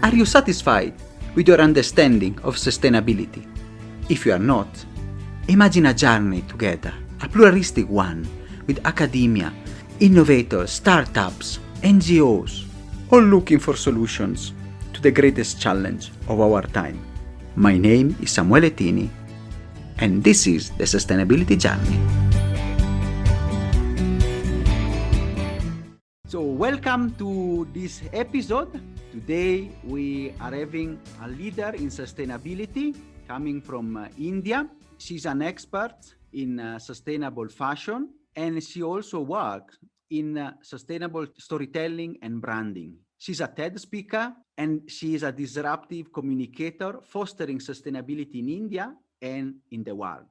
Are you satisfied with your understanding of sustainability? If you are not, imagine a journey together, a pluralistic one, with academia, innovators, startups, NGOs, all looking for solutions to the greatest challenge of our time. My name is Samuele Tini, and this is the Sustainability Journey. So welcome to this episode. Today we are having a leader in sustainability coming from India. She's an expert in sustainable fashion, and she also works in sustainable storytelling and branding. She's a TED speaker, and she is a disruptive communicator fostering sustainability in India and in the world.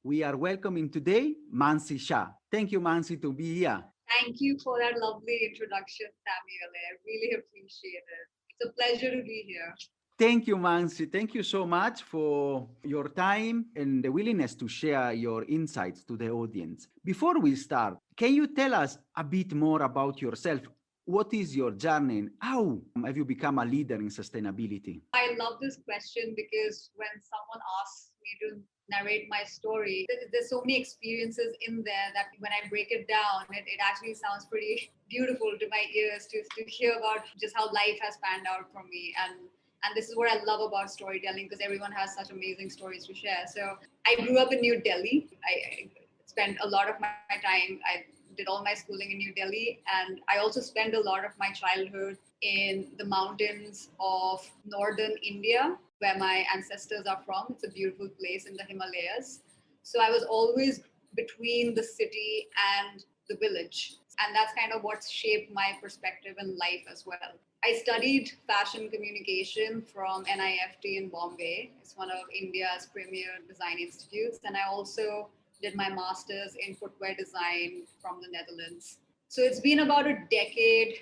We are welcoming today Mansi Shah. Thank you, Mansi, to be here. Thank you for that lovely introduction, Samuel. I really appreciate it. It's a pleasure to be here. Thank you, Mansi. Thank you so much for your time and the willingness to share your insights to the audience. Before we start, can you tell us a bit more about yourself? What is your journey? How have you become a leader in sustainability? I love this question because when someone asks me to narrate my story, there's so many experiences in there that when I break it down, it actually sounds pretty beautiful to my ears to hear about just how life has panned out for me. And this is what I love about storytelling because everyone has such amazing stories to share. So I grew up in New Delhi. I spent a lot of my time, I did all my schooling in New Delhi, and I also spent a lot of my childhood in the mountains of northern India, where my ancestors are from. It's a beautiful place in the Himalayas. So I was always between the city and the village. And that's kind of what shaped my perspective in life as well. I studied fashion communication from NIFT in Bombay. It's one of India's premier design institutes. And I also did my master's in footwear design from the Netherlands. So it's been about a decade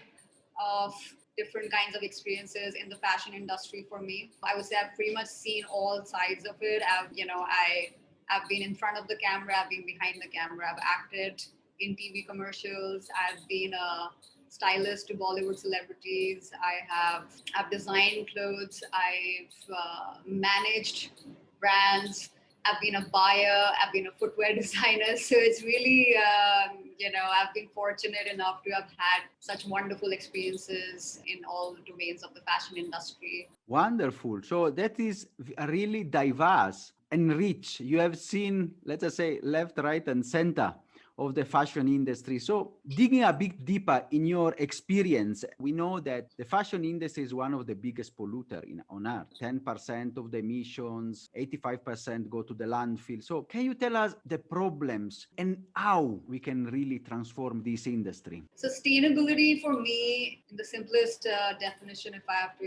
of different kinds of experiences in the fashion industry for me. I would say I've pretty much seen all sides of it. I've been in front of the camera, I've been behind the camera, I've acted in TV commercials, I've been a stylist to Bollywood celebrities, I've designed clothes, I've managed brands, I've been a buyer, I've been a footwear designer. So it's really, I've been fortunate enough to have had such wonderful experiences in all the domains of the fashion industry. Wonderful. So that is really diverse and rich. You have seen, let us say, left, right, and center of the fashion industry. So digging a bit deeper in your experience, we know that the fashion industry is one of the biggest polluter on earth. 10% of the emissions, 85% go to the landfill. So can you tell us the problems and how we can really transform this industry? Sustainability for me, in the simplest definition, if I have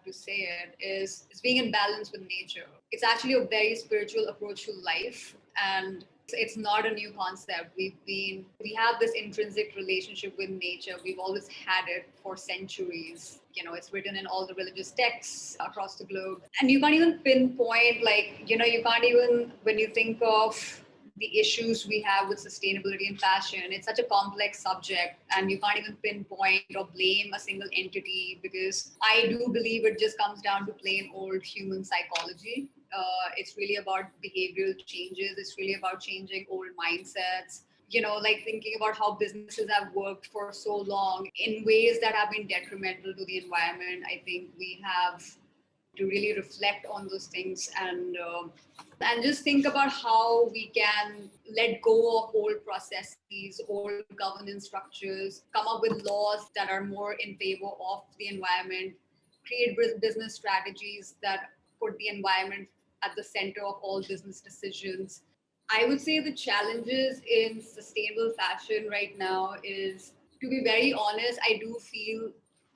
to say it, is being in balance with nature. It's actually a very spiritual approach to life, and it's not a new concept. We have this intrinsic relationship with nature. We've always had it for centuries. It's written in all the religious texts across the globe, and you can't even pinpoint, you can't even, when you think of the issues we have with sustainability in fashion, it's such a complex subject, and you can't even pinpoint or blame a single entity, because I do believe it just comes down to plain old human psychology. It's really about behavioral changes. It's really about changing old mindsets. Like thinking about how businesses have worked for so long in ways that have been detrimental to the environment. I think we have to really reflect on those things and just think about how we can let go of old processes, old governance structures, come up with laws that are more in favor of the environment, create business strategies that put the environment at the center of all business decisions. I would say the challenges in sustainable fashion right now is, to be very honest, I do feel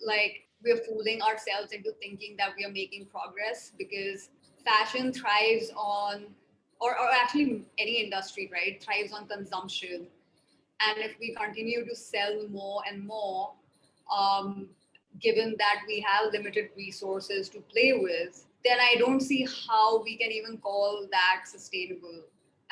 like we're fooling ourselves into thinking that we are making progress, because fashion thrives on, or actually any industry, right, thrives on consumption. And if we continue to sell more and more, um, given that we have limited resources to play with, then I don't see how we can even call that sustainable.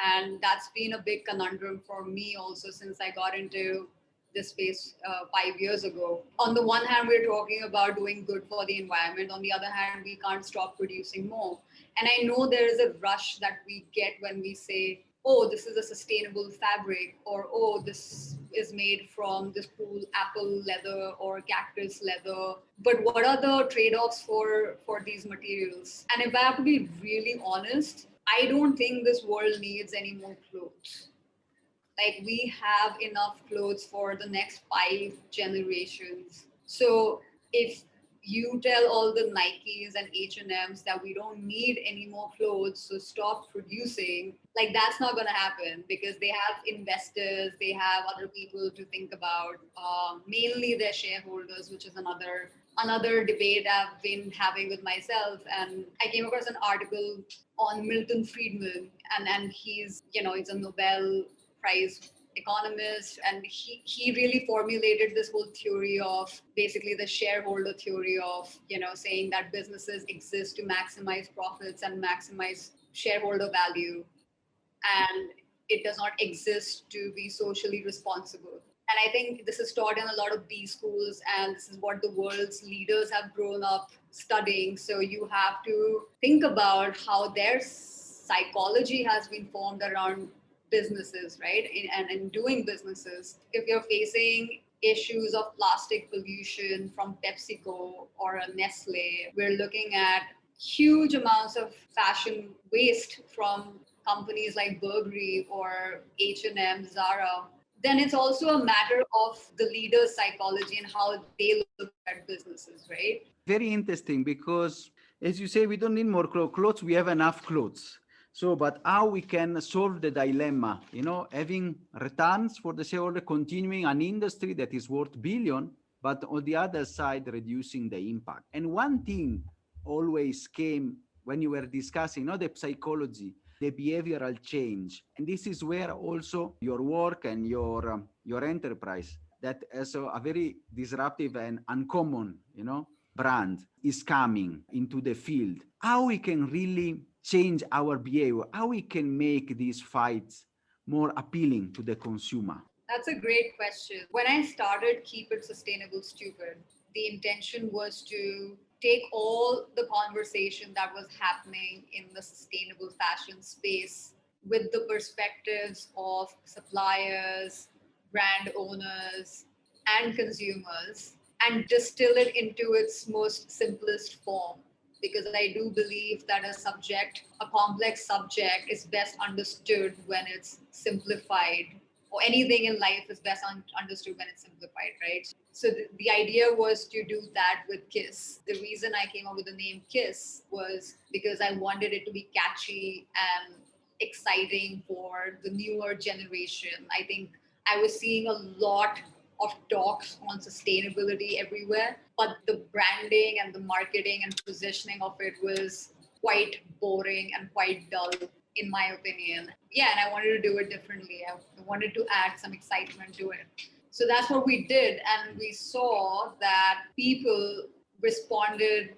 And that's been a big conundrum for me also since I got into this space 5 years ago. On the one hand, we're talking about doing good for the environment. On the other hand, we can't stop producing more. And I know there is a rush that we get when we say, oh, this is a sustainable fabric, or oh, this is made from this cool apple leather or cactus leather. But what are the trade-offs for these materials? And if I have to be really honest, I don't think this world needs any more clothes. Like, we have enough clothes for the next 5 generations. So if you tell all the Nikes and H&Ms that we don't need any more clothes, so stop producing, like, that's not going to happen, because they have investors, they have other people to think about, mainly their shareholders, which is another debate I've been having with myself. And I came across an article on Milton Friedman, and he's a Nobel Prize economist, and he really formulated this whole theory of basically the shareholder theory of, saying that businesses exist to maximize profits and maximize shareholder value, and it does not exist to be socially responsible. And I think this is taught in a lot of B schools, and this is what the world's leaders have grown up studying. So you have to think about how their psychology has been formed around businesses, right? And in doing businesses. If you're facing issues of plastic pollution from PepsiCo or a Nestle, we're looking at huge amounts of fashion waste from companies like Burberry or H&M, Zara. Then it's also a matter of the leader's psychology and how they look at businesses, right? Very interesting, because as you say, we don't need more clothes, we have enough clothes. So, but how we can solve the dilemma, having returns for the shareholder, continuing an industry that is worth billion, but on the other side, reducing the impact. And one thing always came when you were discussing, the psychology, the behavioral change. And this is where also your work and your enterprise, that is a very disruptive and uncommon, brand, is coming into the field. How we can really change our behavior, how we can make these fights more appealing to the consumer? That's a great question. When I started Keep It Sustainable Stupid, the intention was to take all the conversation that was happening in the sustainable fashion space with the perspectives of suppliers, brand owners, and consumers, and distill it into its most simplest form. Because I do believe that a complex subject, is best understood when it's simplified, or anything in life is best understood when it's simplified, right? So the idea was to do that with Kiss. The reason I came up with the name Kiss was because I wanted it to be catchy and exciting for the newer generation. I think I was seeing a lot of talks on sustainability everywhere, but the branding and the marketing and positioning of it was quite boring and quite dull, in my opinion. Yeah, and I wanted to do it differently. I wanted to add some excitement to it. So that's what we did, and we saw that people responded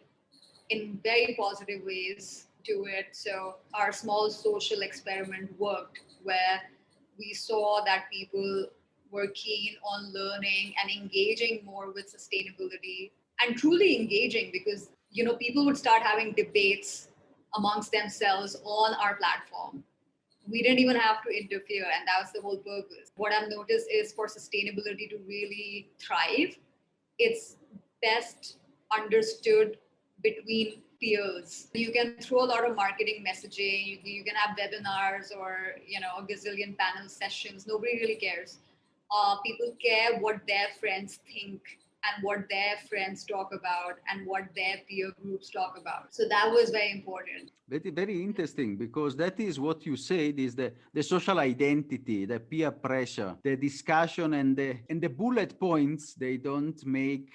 in very positive ways to it. So our small social experiment worked, where we saw that people were keen on learning and engaging more with sustainability, and truly engaging, because people would start having debates amongst themselves on our platform. We didn't even have to interfere, and that was the whole purpose. What I've noticed is, for sustainability to really thrive, it's best understood between peers. You can throw a lot of marketing messaging, you can have webinars or a gazillion panel sessions. Nobody really cares. People care what their friends think and what their friends talk about and what their peer groups talk about. So that was very important. Very, very interesting, because that is what you said is the social identity, the peer pressure, the discussion, and the bullet points, they don't make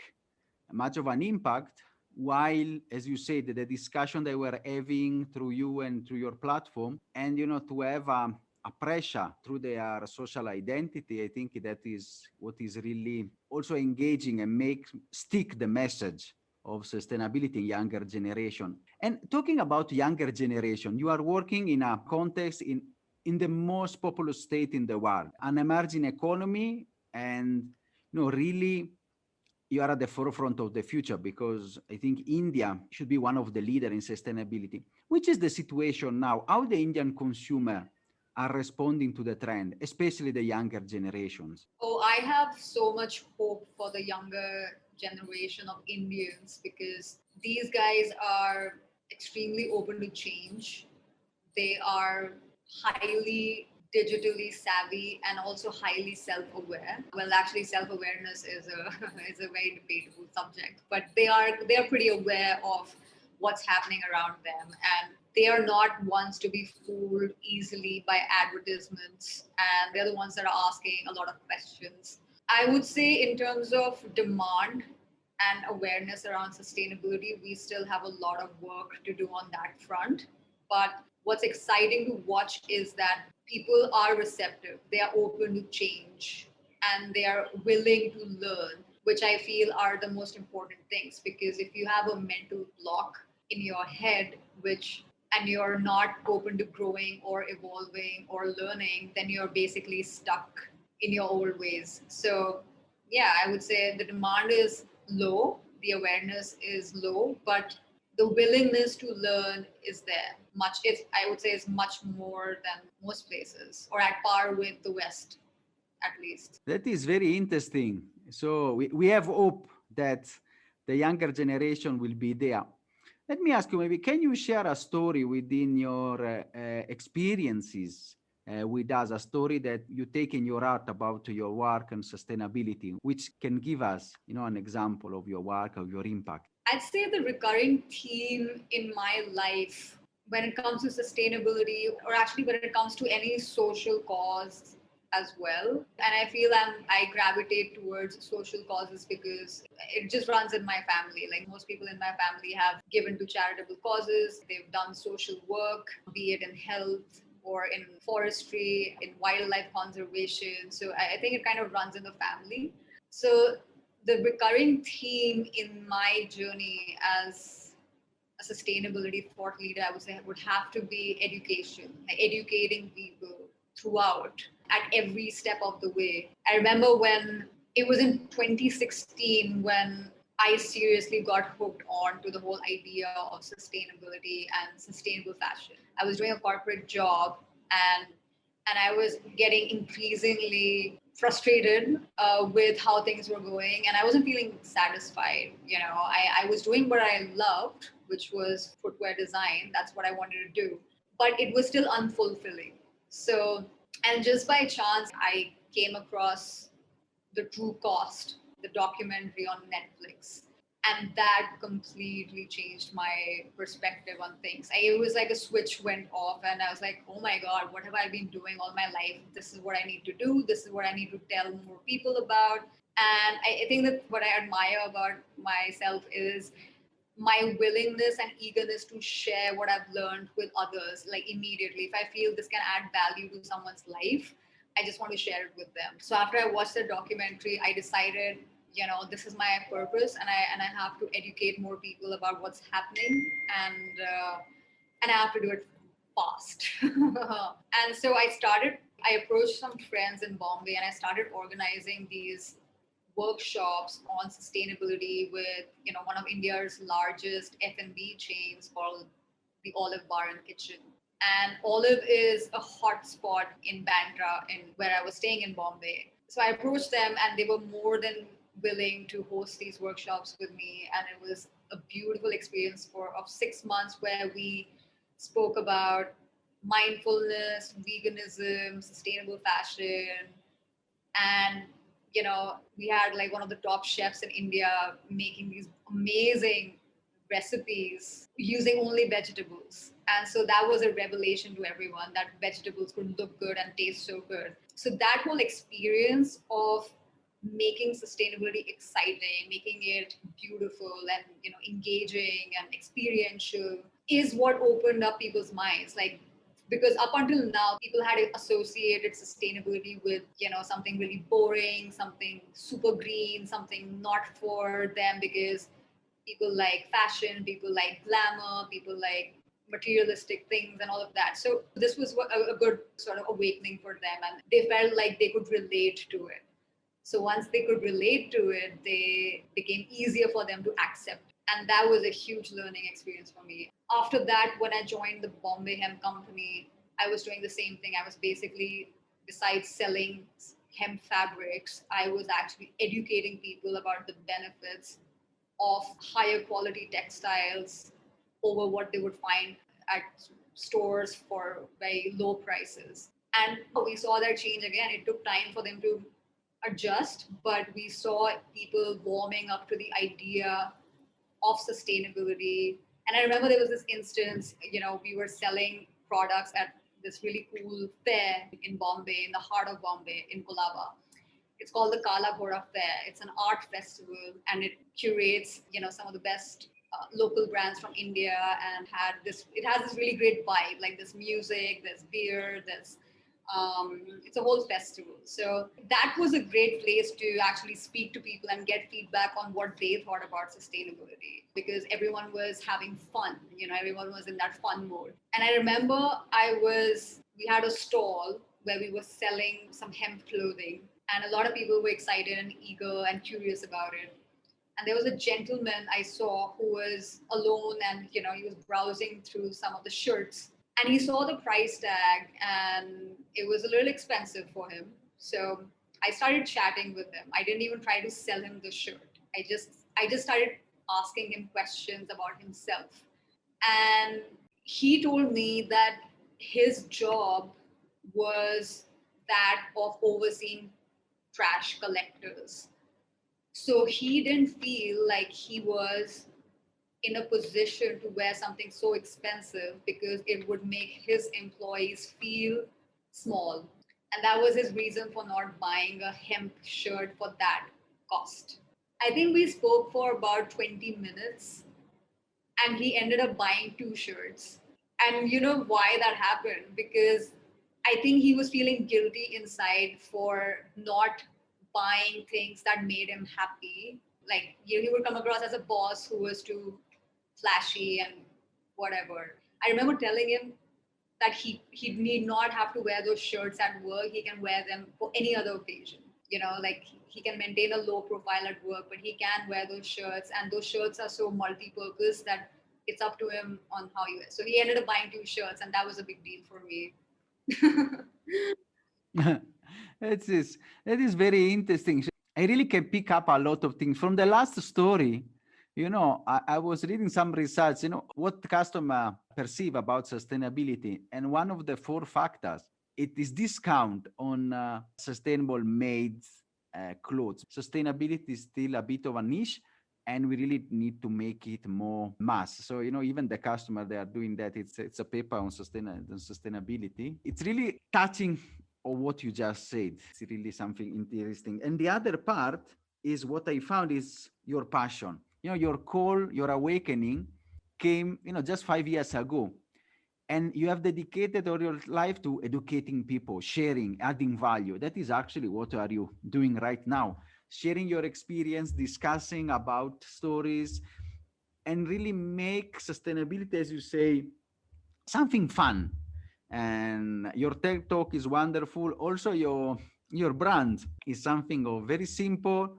much of an impact, while, as you said, the discussion they were having through you and through your platform, and to have a pressure through their social identity, I think that is what is really also engaging and make stick the message of sustainability in younger generation. And talking about younger generation, you are working in a context in the most populous state in the world, an emerging economy, and No, really, you are at the forefront of the future because I think India should be one of the leaders in sustainability. Which is the situation now? How the Indian consumer are responding to the trend, especially the younger generations? Oh, I have so much hope for the younger generation of Indians because these guys are extremely open to change. They are highly digitally savvy and also highly self-aware. Well, actually, self-awareness is a is a very debatable subject, but they are pretty aware of what's happening around them, and they are not ones to be fooled easily by advertisements, and they're the ones that are asking a lot of questions. I would say, in terms of demand and awareness around sustainability, we still have a lot of work to do on that front. But what's exciting to watch is that people are receptive, they are open to change, and they are willing to learn, which I feel are the most important things. Because if you have a mental block in your head, which and you're not open to growing or evolving or learning, then you're basically stuck in your old ways. So, yeah, I would say the demand is low, the awareness is low, but the willingness to learn is there. Much, it's, I would say, is much more than most places, or at par with the West, at least. That is very interesting. So we have hope that the younger generation will be there. Let me ask you, maybe, can you share a story within your experiences with us, a story that you take in your heart about your work and sustainability, which can give us, an example of your work, of your impact? I'd say the recurring theme in my life when it comes to sustainability, or actually when it comes to any social cause as well. And I feel I gravitate towards social causes because it just runs in my family. Like most people in my family have given to charitable causes, they've done social work, be it in health or in forestry, in wildlife conservation. So I think it kind of runs in the family. So the recurring theme in my journey as a sustainability thought leader, I would say, would have to be education, like educating people throughout at every step of the way. I remember when it was in 2016 when I seriously got hooked on to the whole idea of sustainability and sustainable fashion. I was doing a corporate job, and I was getting increasingly frustrated with how things were going, and I wasn't feeling satisfied. I was doing what I loved, which was footwear design. That's what I wanted to do, but it was still unfulfilling. So, and just by chance, I came across The True Cost, the documentary on Netflix. And that completely changed my perspective on things. It was like a switch went off, and I was like, oh my God, what have I been doing all my life? This is what I need to do. This is what I need to tell more people about. And I think that what I admire about myself is my willingness and eagerness to share what I've learned with others, like immediately. If I feel this can add value to someone's life, I just want to share it with them. So after I watched the documentary, I decided, this is my purpose, and I have to educate more people about what's happening, and I have to do it fast. And so I approached some friends in Bombay, and I started organizing these workshops on sustainability with one of India's largest F&B chains called the Olive Bar and Kitchen. And Olive is a hot spot in Bandra, in where I was staying in Bombay. So I approached them, and they were more than willing to host these workshops with me, and it was a beautiful experience of 6 months where we spoke about mindfulness, veganism, sustainable fashion, and we had like one of the top chefs in India making these amazing recipes using only vegetables. And so that was a revelation to everyone that vegetables could look good and taste so good. So that whole experience of making sustainability exciting, making it beautiful and engaging and experiential is what opened up people's minds. Like, because up until now people had associated sustainability with something really boring, something super green, something not for them, because people like fashion, people like glamour, people like materialistic things and all of that. So this was a good sort of awakening for them, and they felt like they could relate to it. So once they could relate to it, they became easier for them to accept. And that was a huge learning experience for me. After that, when I joined the Bombay Hemp Company, I was doing the same thing. I was basically, besides selling hemp fabrics, I was actually educating people about the benefits of higher quality textiles over what they would find at stores for very low prices. And we saw that change again. It took time for them to adjust, but we saw people warming up to the idea of sustainability. And I remember there was this instance, we were selling products at this really cool fair in Bombay, in the heart of Bombay, in Kolaba. It's called the Kala Ghoda Fair. It's an art festival, and it curates, some of the best local brands from India, and it has this really great vibe, like this music, there's beer, there's it's a whole festival. So that was a great place to actually speak to people and get feedback on what they thought about sustainability, because everyone was having fun. Everyone was in that fun mode. And I remember we had a stall where we were selling some hemp clothing, and a lot of people were excited and eager and curious about it. And there was a gentleman I saw who was alone, and he was browsing through some of the shirts, and he saw the price tag, and it was a little expensive for him. So I started chatting with him. I didn't even try to sell him the shirt. I just started asking him questions about himself. And he told me that his job was that of overseeing trash collectors. So he didn't feel like he was in a position to wear something so expensive because it would make his employees feel small. And that was his reason for not buying a hemp shirt for that cost. I think we spoke for about 20 minutes, and he ended up buying two shirts. And you know why that happened? Because I think he was feeling guilty inside for not buying things that made him happy. Like, he would come across as a boss who was too flashy and whatever. I remember telling him that he need not have to wear those shirts at work. He can wear them for any other occasion. Like he can maintain a low profile at work, but he can wear those shirts, and those shirts are so multi-purpose that it's up to him on how he wears. So he ended up buying two shirts, and that was a big deal for me. That's is that is very interesting. I really can pick up a lot of things from the last story. I was reading some research. What customer perceive about sustainability, and one of the four factors it is discount on sustainable made clothes. Sustainability is still a bit of a niche, and we really need to make it more mass. So even the customer, they are doing that. It's a paper on sustainability. It's really touching on what you just said. It's really something interesting. And the other part is what I found is your passion. Your call, your awakening came just 5 years ago, and you have dedicated all your life to educating people, sharing, adding value. That is actually what are you doing right now, sharing your experience, discussing about stories, and really make sustainability, as you say, something fun. And your TED talk is wonderful. Also, your brand is something of very simple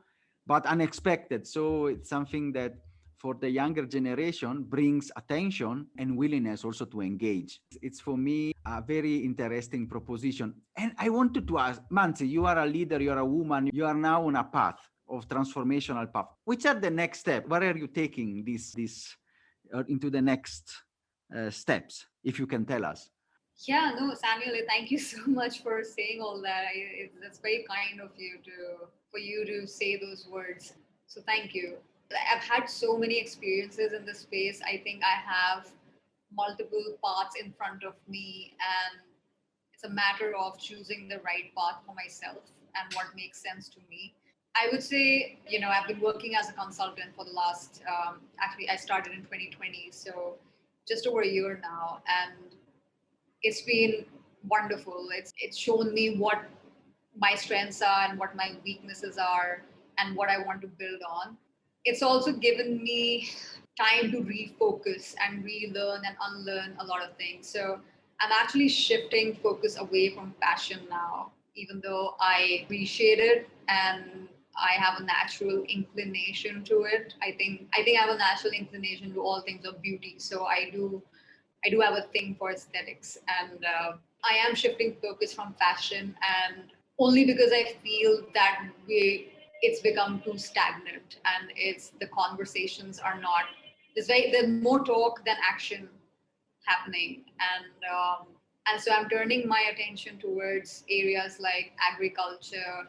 but unexpected. So it's something that for the younger generation brings attention and willingness also to engage. It's for me a very interesting proposition. And I wanted to ask, Mansi, you are a leader, you are a woman, you are now on a path of transformational path. Which are the next steps? Where are you taking this into the next steps, if you can tell us? Yeah, no, Samuel, thank you so much for saying all that. That's very kind of you for you to say those words. So thank you. I've had so many experiences in this space. I think I have multiple paths in front of me, and it's a matter of choosing the right path for myself and what makes sense to me. I would say, I've been working as a consultant for the last, actually, I started in 2020, so just over a year now. And it's been wonderful. It's shown me what my strengths are and what my weaknesses are and what I want to build on. It's also given me time to refocus and relearn and unlearn a lot of things. So I'm actually shifting focus away from passion now even though I appreciate it and I have a natural inclination to it. I think I have a natural inclination to all things of beauty. So I do have a thing for aesthetics, and I am shifting focus from fashion, and only because I feel that it's become too stagnant, and it's the conversations are not. There's more talk than action happening, and so I'm turning my attention towards areas like agriculture,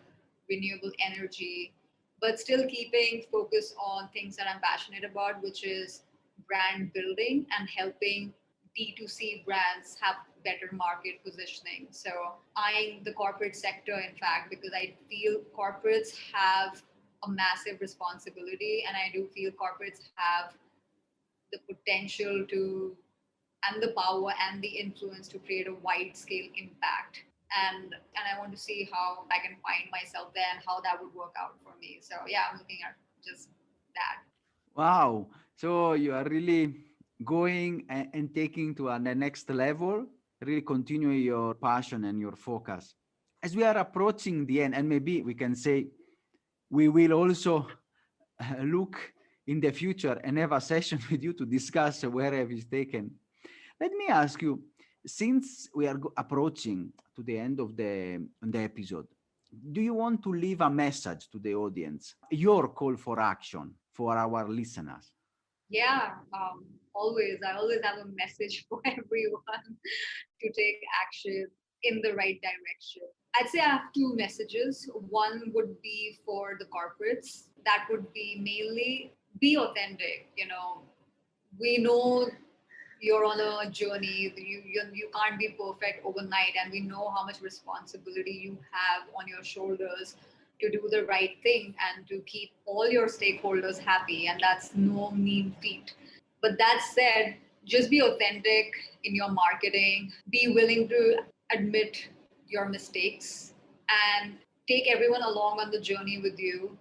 renewable energy, but still keeping focus on things that I'm passionate about, which is brand building and helping D2C brands have better market positioning. So eyeing the corporate sector, in fact, because I feel corporates have a massive responsibility, and I do feel corporates have the potential to and the power and the influence to create a wide scale impact. And I want to see how I can find myself there and how that would work out for me. So yeah, I'm looking at just that. Wow. So you are really going and taking to the next level, really continue your passion and your focus. As we are approaching the end, and maybe we can say we will also look in the future and have a session with you to discuss where have you taken. Let me ask you, since we are approaching to the end of the episode, do you want to leave a message to the audience? Your call for action for our listeners? Yeah, always. I always have a message for everyone to take action in the right direction. I'd say I have two messages. One would be for the corporates. That would be mainly be authentic. We know you're on a journey. You can't be perfect overnight, and we know how much responsibility you have on your shoulders to do the right thing and to keep all your stakeholders happy, and that's no mean feat. But that said, just be authentic in your marketing, be willing to admit your mistakes, and take everyone along on the journey with you,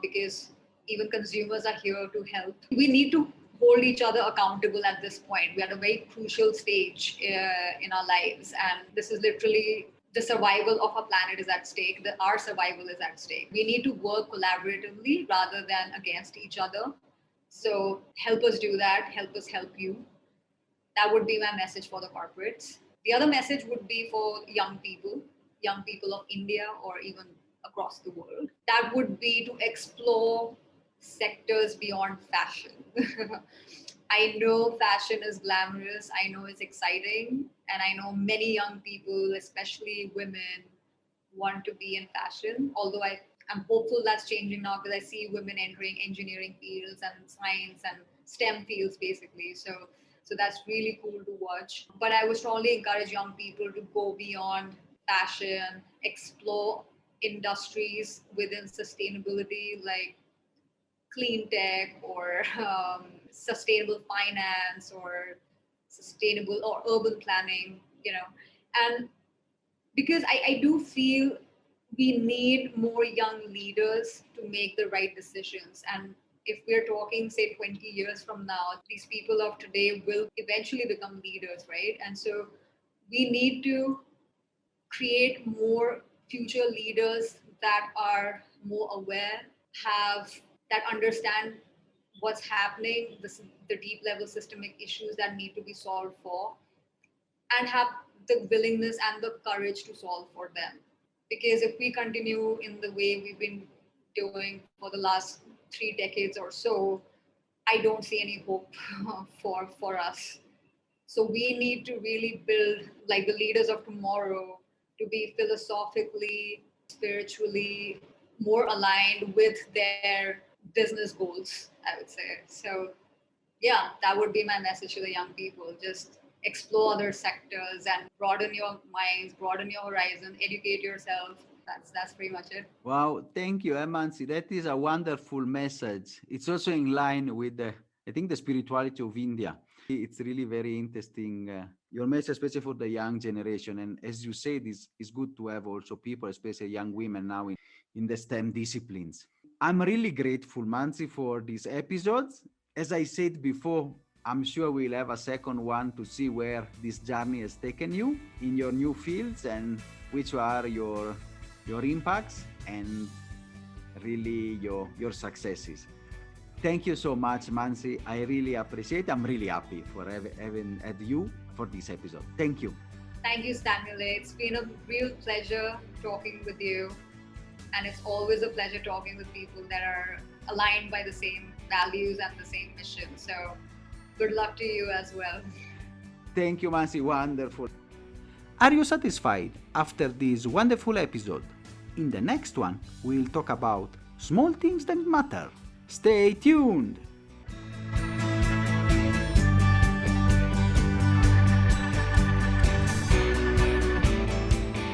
because even consumers are here to help. We need to hold each other accountable at this point. We're at a very crucial stage in our lives, and this is literally the survival of our planet is at stake. Our survival is at stake. We need to work collaboratively rather than against each other. So help us do that. Help us help you. That would be my message for the corporates. The other message would be for young people of India or even across the world. That would be to explore sectors beyond fashion. I know fashion is glamorous, I know it's exciting, and I know many young people, especially women, want to be in fashion. Although I'm hopeful that's changing now because I see women entering engineering fields and science and STEM fields basically. So that's really cool to watch. But I would strongly encourage young people to go beyond fashion, explore industries within sustainability like clean tech or sustainable finance or sustainable or urban planning, and because I do feel we need more young leaders to make the right decisions. And if we're talking, say, 20 years from now, these people of today will eventually become leaders, right? And so we need to create more future leaders that are more aware, have that understand what's happening, the deep level systemic issues that need to be solved for, and have the willingness and the courage to solve for them. Because if we continue in the way we've been doing for the last 3 decades or so, I don't see any hope for us. So we need to really build like the leaders of tomorrow to be philosophically, spiritually more aligned with their business goals, I would say. So yeah, that would be my message to the young people. Just explore other sectors and broaden your minds, broaden your horizon, educate yourself. That's pretty much it. Wow, thank you, Mansi. That is a wonderful message. It's also in line with I think the spirituality of India. It's really very interesting. Your message, especially for the young generation. And as you said, it's good to have also people, especially young women now in the STEM disciplines. I'm really grateful, Mansi, for these episodes. As I said before, I'm sure we'll have a second one to see where this journey has taken you in your new fields and which are your impacts and really your successes. Thank you so much, Mansi. I really appreciate. I'm really happy for having had you for this episode. Thank you. Thank you, Samuel. It's been a real pleasure talking with you. And it's always a pleasure talking with people that are aligned by the same values and the same mission. So good luck to you as well. Thank you, Mansi. Wonderful. Are you satisfied after this wonderful episode? In the next one, we'll talk about small things that matter. Stay tuned.